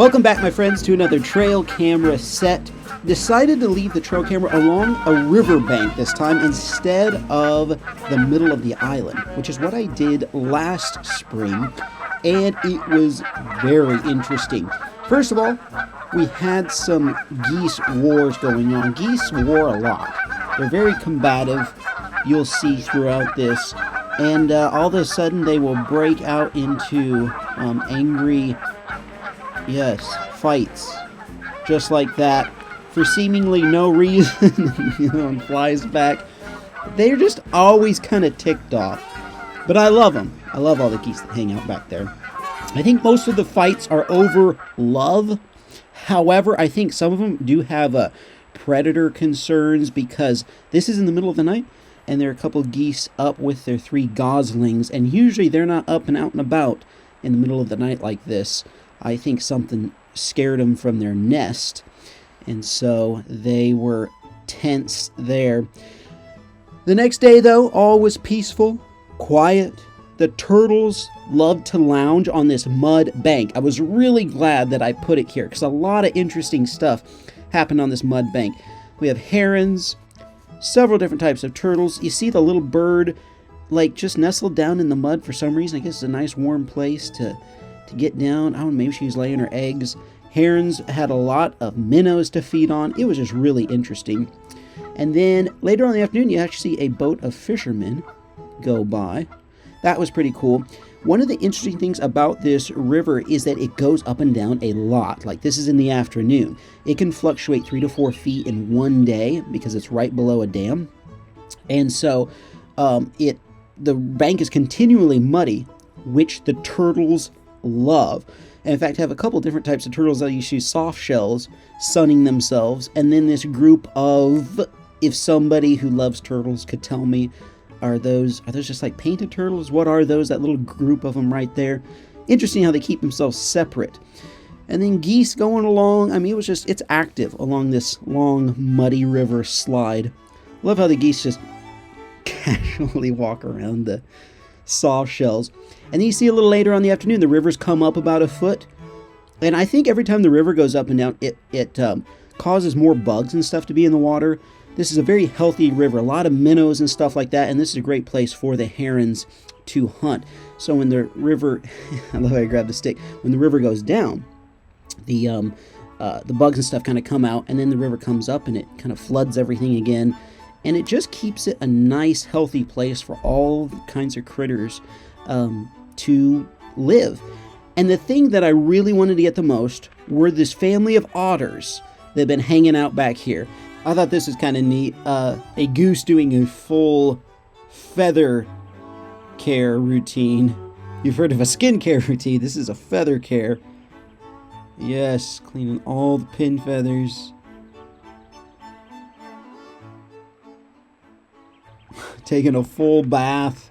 Welcome back, my friends, to another trail camera set. Decided to leave the trail camera along a riverbank this time instead of the middle of the island, which is what I did last spring, and it was very interesting. First of all, we had some geese wars going on. Geese war a lot. They're very combative, you'll see throughout this, and all of a sudden they will break out into angry, fights, just like that, for seemingly no reason, and flies back. They're just always kind of ticked off. But I love them. I love all the geese that hang out back there. I think most of the fights are over love. However, I think some of them do have predator concerns, because this is in the middle of the night, and there are a couple geese up with their 3 goslings, and usually they're not up and out and about in the middle of the night like this. I think something scared them from their nest, and so they were tense there. The next day, though, all was peaceful, quiet. The turtles loved to lounge on this mud bank. I was really glad that I put it here, because a lot of interesting stuff happened on this mud bank. We have herons, several different types of turtles. You see the little bird, like, just nestled down in the mud for some reason. I guess it's a nice warm place to get down. I don't know, maybe she was laying her eggs. Herons had a lot of minnows to feed on. It was just really interesting. And then later on in the afternoon, you actually see a boat of fishermen go by. That was pretty cool. One of the interesting things about this river is that it goes up and down a lot. Like, this is in the afternoon. It can fluctuate 3 to 4 feet in one day because it's right below a dam. And so the bank is continually muddy, which the turtles love. And in fact, I have a couple different types of turtles that use soft shells sunning themselves, and then this group of, if somebody who loves turtles could tell me, are those just like painted turtles? What are those? That little group of them right there. Interesting how they keep themselves separate. And then geese going along. I mean, it's active along this long muddy river slide. Love how the geese just casually walk around the soft shells. And then you see a little later on in the afternoon, the rivers come up about a foot. And I think every time the river goes up and down, it causes more bugs and stuff to be in the water. This is a very healthy river, a lot of minnows and stuff like that, and this is a great place for the herons to hunt. So when the river, I love how I grabbed the stick, when the river goes down, the bugs and stuff kind of come out, and then the river comes up and it kind of floods everything again, and it just keeps it a nice, healthy place for all kinds of critters to live. And the thing that I really wanted to get the most were this family of otters that have been hanging out back here. I thought this was kind of neat. A goose doing a full feather care routine. You've heard of a skin care routine. This is a feather care. Yes, cleaning all the pin feathers. Taking a full bath.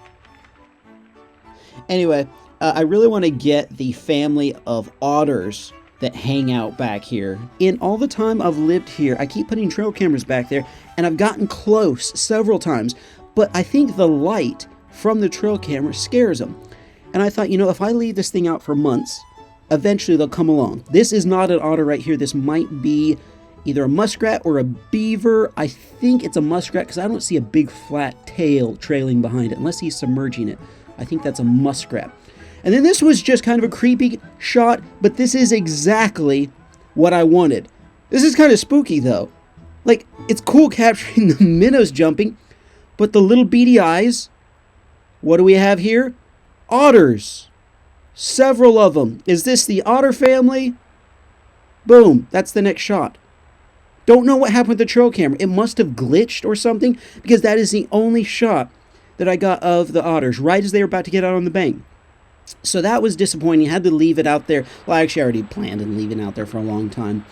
Anyway, I really want to get the family of otters that hang out back here. In all the time I've lived here, I keep putting trail cameras back there, and I've gotten close several times, but I think the light from the trail camera scares them. And I thought, if I leave this thing out for months, eventually they'll come along. This is not an otter right here. This might be either a muskrat or a beaver. I think it's a muskrat because I don't see a big flat tail trailing behind it, unless he's submerging it. I think that's a muskrat. And then this was just kind of a creepy shot, but this is exactly what I wanted. This is kind of spooky, though. Like, it's cool capturing the minnows jumping, but the little beady eyes, what do we have here? Otters. Several of them. Is this the otter family? Boom, that's the next shot. Don't know what happened with the trail camera. It must have glitched or something, because that is the only shot that I got of the otters, right as they were about to get out on the bank. So that was disappointing. I had to leave it out there. Well, I actually already planned on leaving it out there for a long time.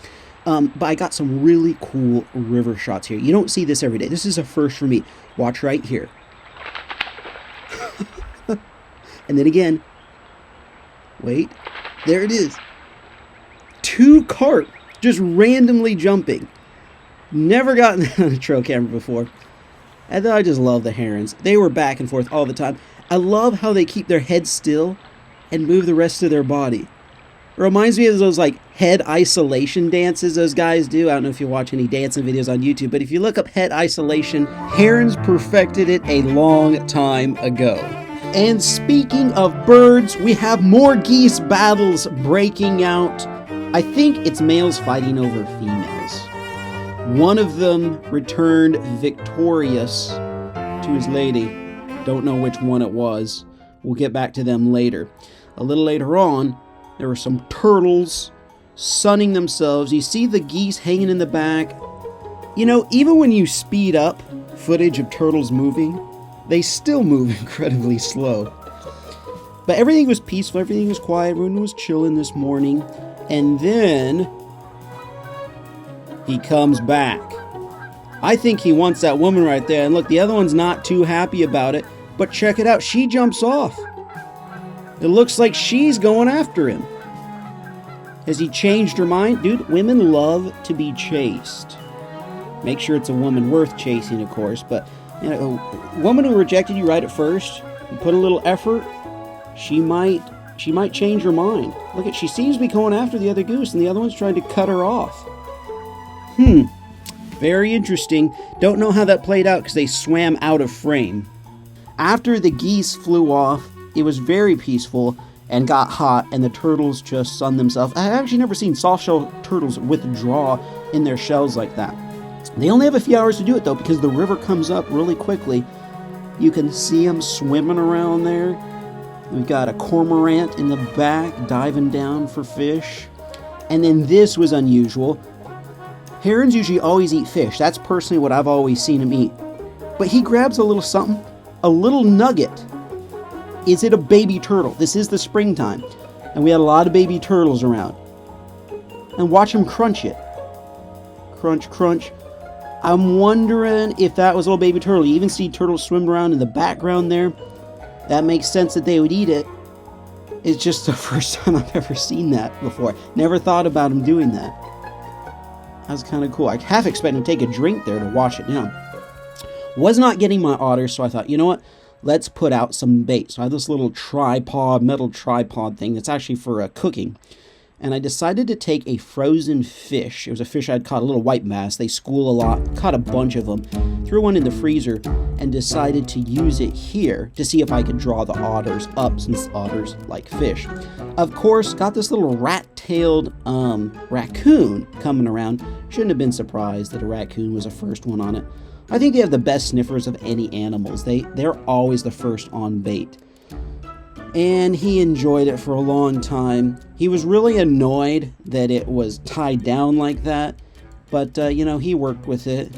But I got some really cool river shots here. You don't see this every day. This is a first for me. Watch right here. And then again. Wait. There it is. 2 carp just randomly jumping. Never gotten that on a trail camera before. And then I just love the herons. They were back and forth all the time. I love how they keep their heads still and move the rest of their body. Reminds me of those like head isolation dances those guys do. I don't know if you watch any dancing videos on YouTube, but if you look up head isolation, herons perfected it a long time ago. And speaking of birds, we have more geese battles breaking out. I think it's males fighting over females. One of them returned victorious to his lady. Don't know which one it was. We'll get back to them later. A little later on, there were some turtles sunning themselves. You see the geese hanging in the back. You know, even when you speed up footage of turtles moving, they still move incredibly slow. But everything was peaceful, everything was quiet, everyone was chilling this morning. And then he comes back. I think he wants that woman right there. And look, the other one's not too happy about it. But check it out, she jumps off. It looks like she's going after him. Has he changed her mind? Dude, women love to be chased. Make sure it's a woman worth chasing, of course. But, you know, a woman who rejected you right at first, you put a little effort, she might change her mind. Look at, she seems to be going after the other goose, and the other one's trying to cut her off. Very interesting. Don't know how that played out because they swam out of frame. After the geese flew off, it was very peaceful and got hot, and the turtles just sunned themselves. I've actually never seen soft-shell turtles withdraw in their shells like that. They only have a few hours to do it, though, because the river comes up really quickly. You can see them swimming around there. We've got a cormorant in the back diving down for fish. And then this was unusual. Herons usually always eat fish. That's personally what I've always seen them eat. But he grabs a little something, a little nugget. Is it a baby turtle? This is the springtime, and we had a lot of baby turtles around. And watch him crunch it. Crunch, crunch. I'm wondering if that was a little baby turtle. You even see turtles swim around in the background there. That makes sense that they would eat it. It's just the first time I've ever seen that before. Never thought about him doing that. That was kind of cool. I half expected him to take a drink there to wash it down. Was not getting my otters, so I thought, you know what? Let's put out some bait. So I have this little tripod, metal tripod thing that's actually for cooking. And I decided to take a frozen fish. It was a fish I'd caught, a little white bass. They school a lot. Caught a bunch of them. Threw one in the freezer and decided to use it here to see if I could draw the otters up, since otters like fish. Of course, got this little rat-tailed raccoon coming around. Shouldn't have been surprised that a raccoon was the first one on it. I think they have the best sniffers of any animals. They're always the first on bait. And he enjoyed it for a long time. He was really annoyed that it was tied down like that. But, you know, he worked with it.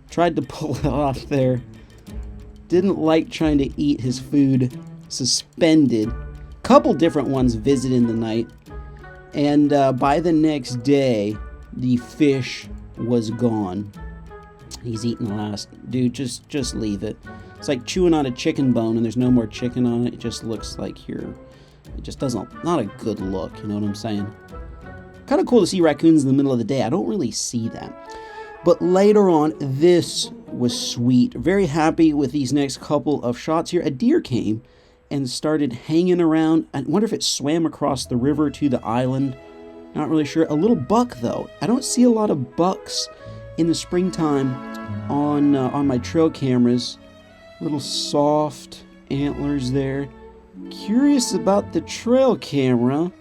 Tried to pull it off there. Didn't like trying to eat his food suspended. Couple different ones visited in the night. And by the next day, the fish was gone. He's eating the last. Dude, just leave it. It's like chewing on a chicken bone and there's no more chicken on it. It just looks like it just doesn't, not a good look, you know what I'm saying? Kind of cool to see raccoons in the middle of the day. I don't really see that. But later on, this was sweet. Very happy with these next couple of shots here. A deer came and started hanging around. I wonder if it swam across the river to the island. Not really sure. A little buck, though. I don't see a lot of bucks in the springtime on my trail cameras. Little soft antlers there. Curious about the trail camera.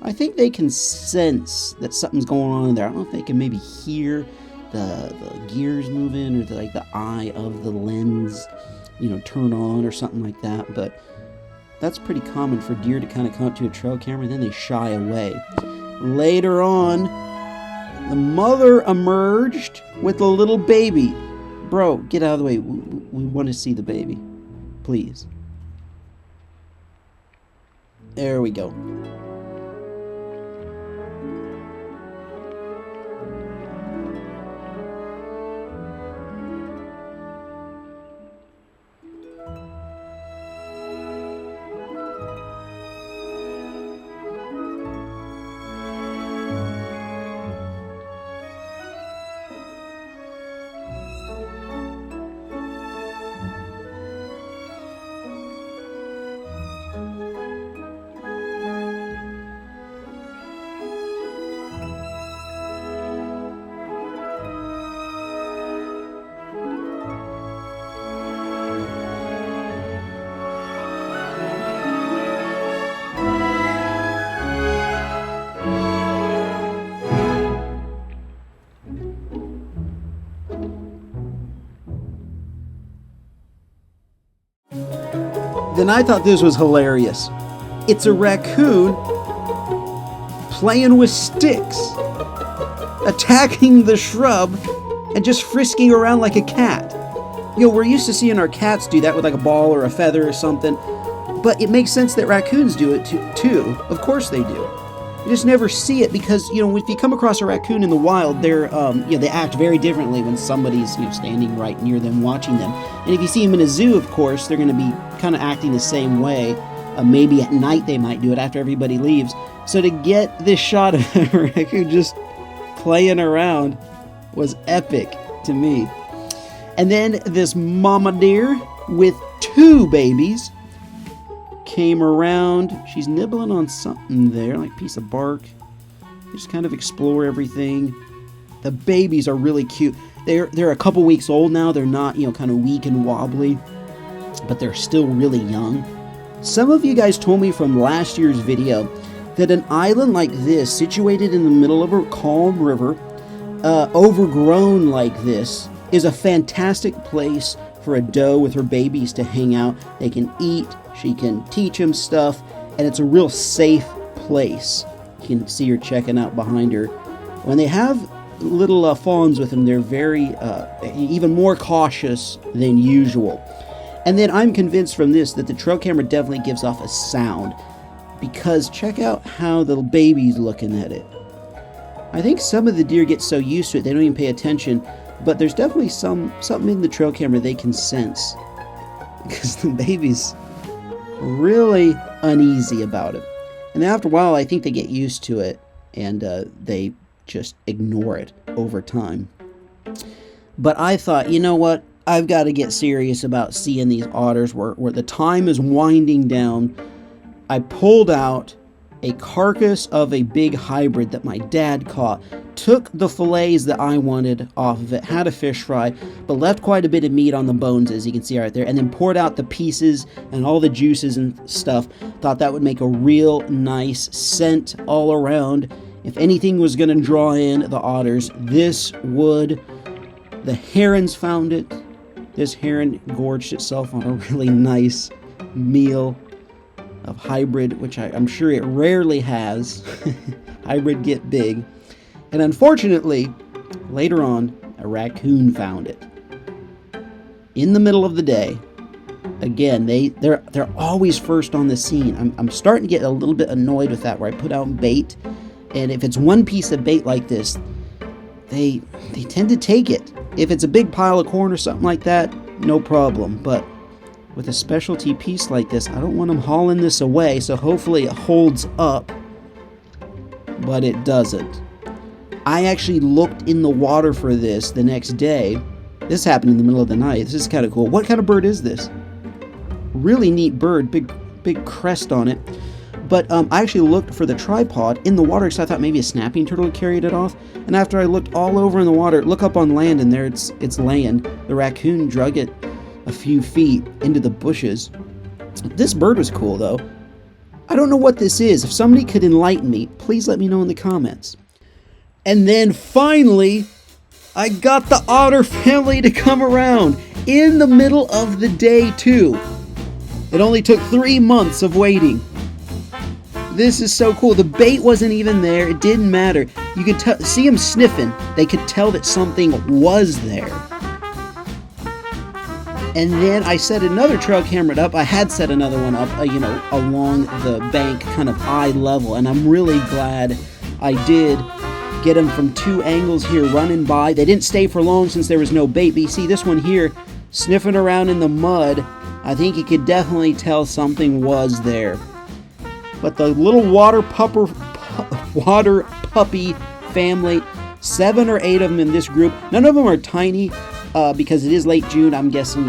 I think they can sense that something's going on in there. I don't know if they can maybe hear the gears moving, or the eye of the lens, you know, turn on or something like that. But that's pretty common for deer to kind of come up to a trail camera and then they shy away. Later on, the mother emerged with a little baby. Bro, get out of the way. We want to see the baby. Please. There we go. Then I thought this was hilarious. It's a raccoon playing with sticks, attacking the shrub, and just frisking around like a cat. You know, we're used to seeing our cats do that with like a ball or a feather or something, but it makes sense that raccoons do it too. Of course they do. You just never see it because, you know, if you come across a raccoon in the wild, they're, they act very differently when somebody's, standing right near them watching them. And if you see them in a zoo, of course, they're going to be kind of acting the same way. Maybe at night they might do it after everybody leaves. So to get this shot of a raccoon just playing around was epic to me. And then this mama deer with 2 babies came around. She's nibbling on something there, like a piece of bark. Just kind of explore everything. The babies are really cute. They're a couple weeks old now. They're not, kind of weak and wobbly, but they're still really young. Some of you guys told me from last year's video that an island like this, situated in the middle of a calm river, overgrown like this, is a fantastic place for a doe with her babies to hang out. They can eat, she can teach them stuff, and it's a real safe place. You can see her checking out behind her. When they have little fawns with them, they're very, even more cautious than usual. And then I'm convinced from this that the trail camera definitely gives off a sound, because check out how the baby's looking at it. I think some of the deer get so used to it they don't even pay attention, but there's definitely something in the trail camera they can sense, because the baby's really uneasy about it. And then after a while, I think they get used to it, and they just ignore it over time. But I thought, you know what? I've got to get serious about seeing these otters where the time is winding down. I pulled out a carcass of a big hybrid that my dad caught, took the fillets that I wanted off of it, had a fish fry, but left quite a bit of meat on the bones, as you can see right there, and then poured out the pieces and all the juices and stuff. Thought that would make a real nice scent all around. If anything was going to draw in the otters, this would. The herons found it. This heron gorged itself on a really nice meal of hybrid, which I'm sure it rarely has. Hybrid get big. And unfortunately, later on, a raccoon found it. In the middle of the day. Again, they're always first on the scene. I'm starting to get a little bit annoyed with that, where I put out bait, and if it's one piece of bait like this, they tend to take it. If it's a big pile of corn or something like that, no problem. But with a specialty piece like this, I don't want them hauling this away, so hopefully it holds up, but it doesn't. I actually looked in the water for this the next day. This happened in the middle of the night. This is kind of cool. What kind of bird is this? Really neat bird, big crest on it. But I actually looked for the tripod in the water because I thought maybe a snapping turtle had carried it off. And after I looked all over in the water, look up on land, and there it's laying. The raccoon drug it a few feet into the bushes. This bird was cool, though. I don't know what this is. If somebody could enlighten me, please let me know in the comments. And then finally, I got the otter family to come around in the middle of the day, too. It only took 3 months of waiting. This is so cool. The bait wasn't even there. It didn't matter. You could see them sniffing. They could tell that something was there. And then I set another trail camera up. I had set another one up, along the bank, kind of eye level. And I'm really glad I did get them from 2 angles here running by. They didn't stay for long since there was no bait. But you see this one here sniffing around in the mud. I think you could definitely tell something was there. But the little water puppy family, 7 or 8 of them in this group. None of them are tiny because it is late June. I'm guessing,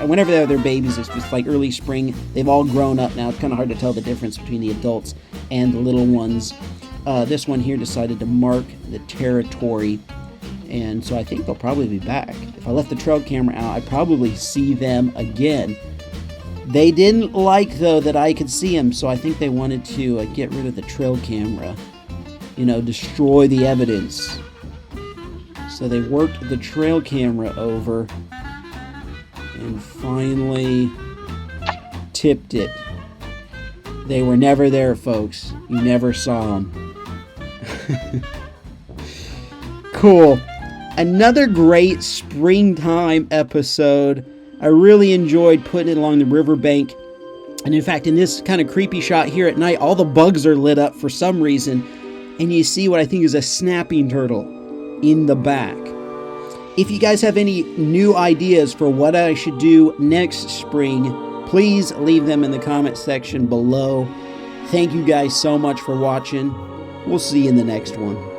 whenever they have their babies, it's like early spring. They've all grown up now. It's kind of hard to tell the difference between the adults and the little ones. This one here decided to mark the territory, and so I think they'll probably be back. If I left the trail camera out, I'd probably see them again. They didn't like, though, that I could see them, so I think they wanted to get rid of the trail camera. Destroy the evidence. So they worked the trail camera over and finally tipped it. They were never there, folks. You never saw them. Cool. Another great springtime episode. I really enjoyed putting it along the riverbank. And in fact, in this kind of creepy shot here at night, all the bugs are lit up for some reason. And you see what I think is a snapping turtle in the back. If you guys have any new ideas for what I should do next spring, please leave them in the comment section below. Thank you guys so much for watching. We'll see you in the next one.